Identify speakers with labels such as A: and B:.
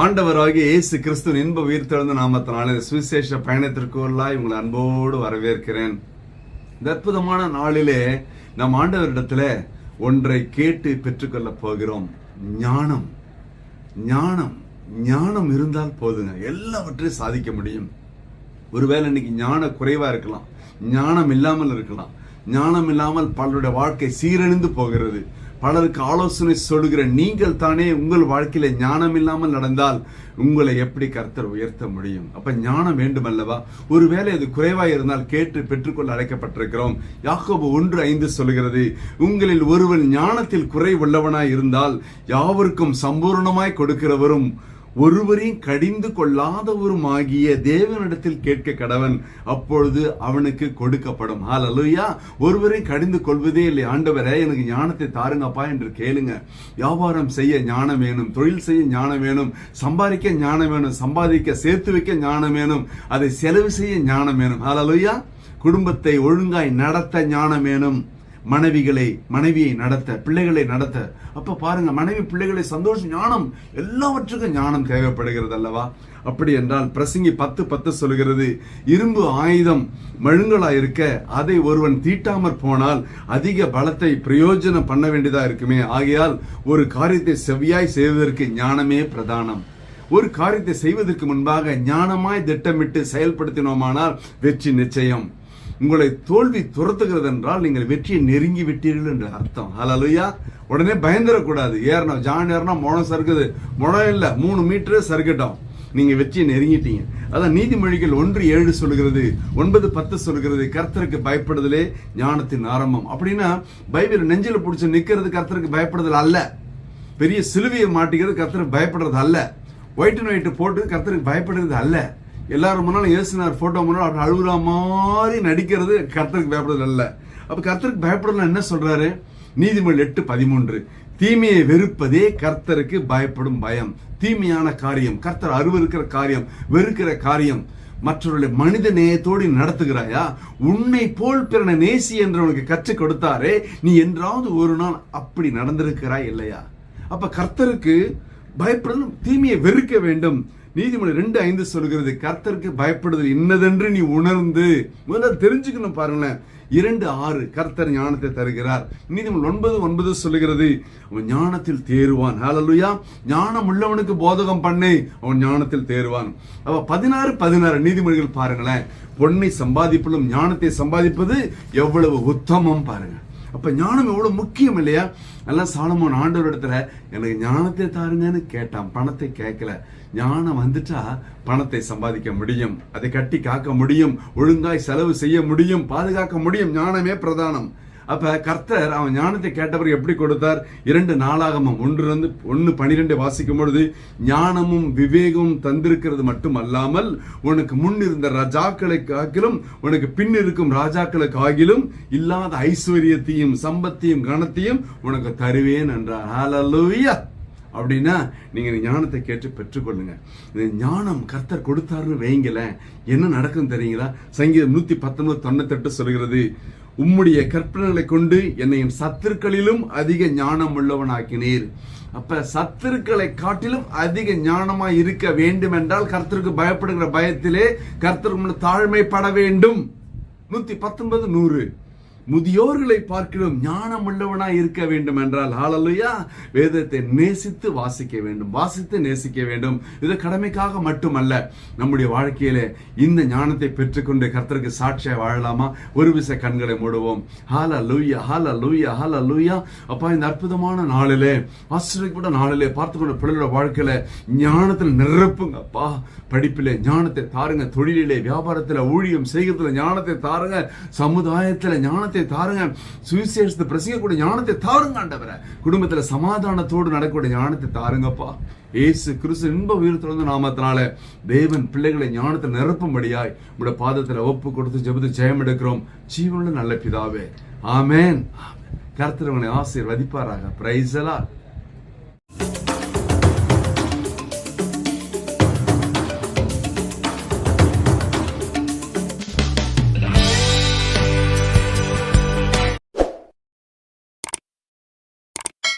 A: ஆண்டவராகிய இயேசு கிறிஸ்துவின் இன்ப உயிர்த்தெழுந்த நாமத்தினாலே சுவிசேஷ பயணத்திற்குள்ளாய் உங்களை அன்போடு வரவேற்கிறேன். இந்த அற்புதமான நாளிலே நம் ஆண்டவரிடத்துல ஒன்றை கேட்டு பெற்றுக்கொள்ள போகிறோம். ஞானம். ஞானம் ஞானம் இருந்தால் போதுங்க, எல்லாவற்றையும் சாதிக்க முடியும். ஒருவேளை இன்னைக்கு ஞான குறைவா இருக்கலாம், ஞானம் இல்லாமல் இருக்கலாம். ஞானம் இல்லாமல் பலருடைய வாழ்க்கை சீரழிந்து போகிறது. பலருக்கு ஆலோசனை சொல்லுகிற நீங்கள் தானே உங்கள் வாழ்க்கையில ஞானம் இல்லாமல் நடந்தால் உங்களை எப்படி கர்த்தர் உயர்த்த முடியும்? அப்ப ஞானம் வேண்டும் அல்லவா? ஒருவேளை அது குறைவாய் இருந்தால் கேட்டு பெற்றுக்கொள்ள அழைக்கப்பட்டிருக்கிறோம். யாக்கோபு 1:5 சொல்லுகிறது, உங்களில் ஒருவன் ஞானத்தில் குறைவுள்ளவனாய் இருந்தால் யாவருக்கும் சம்பூர்ணமாய் கொடுக்கிறவரும் ஒருவரையும் கடிந்து கொள்ளாதவரும் ஆகிய தேவனிடத்தில் கேட்க கடவன், அப்பொழுது அவனுக்கு கொடுக்கப்படும். ஹல்லேலூயா. ஒருவரையும் கடிந்து கொள்வதே இல்லை. ஆண்டவரே எனக்கு ஞானத்தை தாருங்கப்பா என்று கேளுங்க. வியாபாரம் செய்ய ஞானம் வேணும், தொழில் செய்ய ஞானம் வேணும், சம்பாதிக்க ஞானம் வேணும், சம்பாதிக்க சேர்த்து வைக்க ஞானம் வேணும், அதை செலவு செய்ய ஞானம் வேணும். ஹல்லேலூயா. குடும்பத்தை ஒழுங்காய் நடத்த ஞானம் வேணும். மனைவியை நடத்த, பிள்ளைகளை நடத்த. அப்ப பாருங்க, மனைவி பிள்ளைகளை சந்தோஷம், ஞானம், எல்லாவற்றுக்கும் ஞானம் தேவைப்படுகிறது அல்லவா? அப்படி என்றால் பிரசங்கி 10:10 சொல்கிறது, இரும்பு ஆயுதம் மழுங்கலா இருக்க அதை ஒருவன் தீட்டாமற் போனால் அதிக பலத்தை பிரயோஜனம் பண்ண வேண்டியதா இருக்குமே. ஆகையால் ஒரு காரியத்தை செவ்வியாய் செய்வதற்கு ஞானமே பிரதானம். ஒரு காரியத்தை செய்வதற்கு முன்பாக ஞானமாய் திட்டமிட்டு செயல்படுத்தினோமானால் வெற்றி நிச்சயம். உங்களை தோல்வி துரத்துகிறது என்றால் நீங்கள் வெற்றியை நெருங்கி விட்டீர்கள் என்று அர்த்தம். ஹல்லேலூயா. உடனே பயந்துடக்கூடாது. ஏறினா முழம் சறுக்குது, முழம் இல்ல 3 மீட்டர் சறுக்கட்டும், நீங்க வெற்றியை நெருங்கிட்டீங்க. அதான் நீதிமொழிகள் 1:7 சொல்லுகிறது, 9:10 சொல்லுகிறது, கர்த்தருக்கு பயப்படுதலே ஞானத்தின் ஆரம்பம். அப்படின்னா பைபிள் நெஞ்சில பிடிச்சு நிக்கிறது கர்த்தருக்கு பயப்படுதல் அல்ல. பெரிய சிலுவையை மாட்டிக்கிறது கர்த்தருக்கு பயப்படுறது அல்ல. ஒயிட் அண்ட் ஒயிட் போட்டு கர்த்தருக்கு பயப்படுறது அல்ல. எல்லாரும் முன்னாலும் இயேசுனார் போட்டோ முன்னாலும் அப்படி அழுகுற மாதிரி நடிக்கிறது கர்த்தருக்கு பயப்படுறது அல்ல. அப்ப கர்த்தருக்கு பயப்படுறதுல என்ன சொல்றாரு? நீதிமொழி 8:13, தீமையை வெறுப்பதே கர்த்தருக்கு பயப்படும் பயம். தீமையான காரியம், கர்த்தர் அருவருக்கிற காரியம், வெறுக்கிற காரியம், மற்றவர்களை மனித நேயத்தோடு நடத்துகிறாயா? உன்னை போல் பிறனை நேசி என்று உனக்கு கற்றுக் கொடுத்தாரே, நீ என்றாவது ஒரு நாள் அப்படி நடந்திருக்கிறாய் இல்லையா? அப்ப கர்த்தருக்கு பயப்படணும், தீமையை வெறுக்க வேண்டும். நீதிமொழி 2:5 சொல்கிறது, கர்த்தருக்கு பயப்படுதல் இன்னதென்று நீ உணர்ந்து முதல்ல தெரிஞ்சுக்கணும். பாருங்களேன். 2:6 கர்த்தர் ஞானத்தை தருகிறார். நீதிமொழி 9:9 சொல்லுகிறது, அவன் ஞானத்தில் தேறுவான். ஹல்லேலூயா. ஞானம் உள்ளவனுக்கு போதகம் பண்ணு, அவன் ஞானத்தில் தேறுவான். அவ 16:16 நீதிமொழிகள் பாருங்களேன். பொன்னை சம்பாதிப்பதும் ஞானத்தை சம்பாதிப்பது எவ்வளவு உத்தமம் பாருங்க. அப்ப ஞானம் எவ்வளவு முக்கியம் இல்லையா? எல்லாம் சாலமோன் ஆண்டவரிடத்துல எனக்கு ஞானத்தை தாருங்கன்னு கேட்டான், பணத்தை கேட்கல. ஞானம் வந்துட்டா பணத்தை சம்பாதிக்க முடியும், அதை கட்டி காக்க முடியும், ஒழுங்காய் செலவு செய்ய முடியும், பாதுகாக்க முடியும். ஞானமே பிரதானம். அப்ப கர்த்தர் அவன் ஞானத்தை கேட்டவர் எப்படி கொடுத்தார்? 2 நாளாகமம் 1:12 வாசிக்கும் பொழுது, ஞானமும் விவேகமும் தந்திருக்கிறது மட்டும் அல்லாமல் உனக்கு முன் இருந்த ராஜாக்களுக்கு ஆகிலும் உனக்கு பின் இருக்கும் ராஜாக்களுக்கு ஆகிலும் இல்லாத ஐஸ்வர்யத்தையும் சம்பத்தையும் கனத்தையும் உனக்கு தருவேன் என்றார். ஹல்லேலூயா. அப்படின்னா நீங்க ஞானத்தை கேட்டு பெற்றுக்கொள்ளுங்க. ஞானம் கர்த்தர் கொடுத்தாருன்னு வைங்கள, என்ன நடக்கும் தெரியுங்களா? சங்கீதம் 119:98 சொல்கிறது, உம்முடைய கற்பனைகளை கொண்டு என்னை என் சத்துருக்களிலும் அதிக ஞானம் உள்ளவனாக்கினீர். அப்ப சத்துருக்களை காட்டிலும் அதிக ஞானமாய் இருக்க வேண்டும் என்றால் கர்த்தருக்கு பயப்படுகிற பயத்திலே கர்த்தருக்கு தாழ்மைப்பட வேண்டும். 119:100 முதியோர்களை பார்க்கிறோம் ஞானம் உள்ளவனாய் இருக்க வேண்டும் என்றால் ஹல்லேலூயா, வேதத்தை நேசித்து வாசிக்க வேண்டும், வாசித்து நேசிக்க வேண்டும். இது கடமைக்காக மட்டுமல்ல, நம்முடைய வாழ்க்கையில இந்த ஞானத்தை பெற்றுக்கொண்டு கர்த்தருக்கு சாட்சியாய் வாழலாமா? ஒரு விசை கண்களை மூடுவோம். ஹல்லேலூயா, ஹல்லேலூயா, ஹல்லேலூயா. அப்பா, இந்த அற்புதமான நாளிலே, ஆசீர்வதிக்கப்பட்ட நாளிலே பார்த்துக்கொண்ட பிள்ளைகளோட வாழ்க்கையில ஞானத்தில் நிரப்புங்க அப்பா. படிப்பிலே ஞானத்தை தாருங்க, தொழிலிலே, வியாபாரத்துல, ஊழியம் செய்கிறதுல ஞானத்தை தாருங்க, சமுதாயத்துல ஞானத்தை தாருங்க, சுவிசேஷத்தை பிரசங்கிக்கக்கூடிய ஞானத்தை தாருங்க ஆண்டவரே. குடும்பத்துல சமாதானத்தோடு நடக்கக்கூடிய ஞானத்தை தாருங்கப்பா. இயேசு கிறிஸ்து இன்ப உயிர்த்தெழுந்த நாமத்தினால தேவன் பிள்ளைகளை ஞானத்தை நிரப்பும்படியாய் உங்களுடைய பாதத்துல ஒப்பு கொடுத்து ஜெபத்து ஜெயம் எடுக்கிறோம். ஜீவனுள்ள நல்ல பிதாவே, ஆமென். கர்த்தர் உங்களை ஆசீர்வதிப்பாராக. Praise the Lord.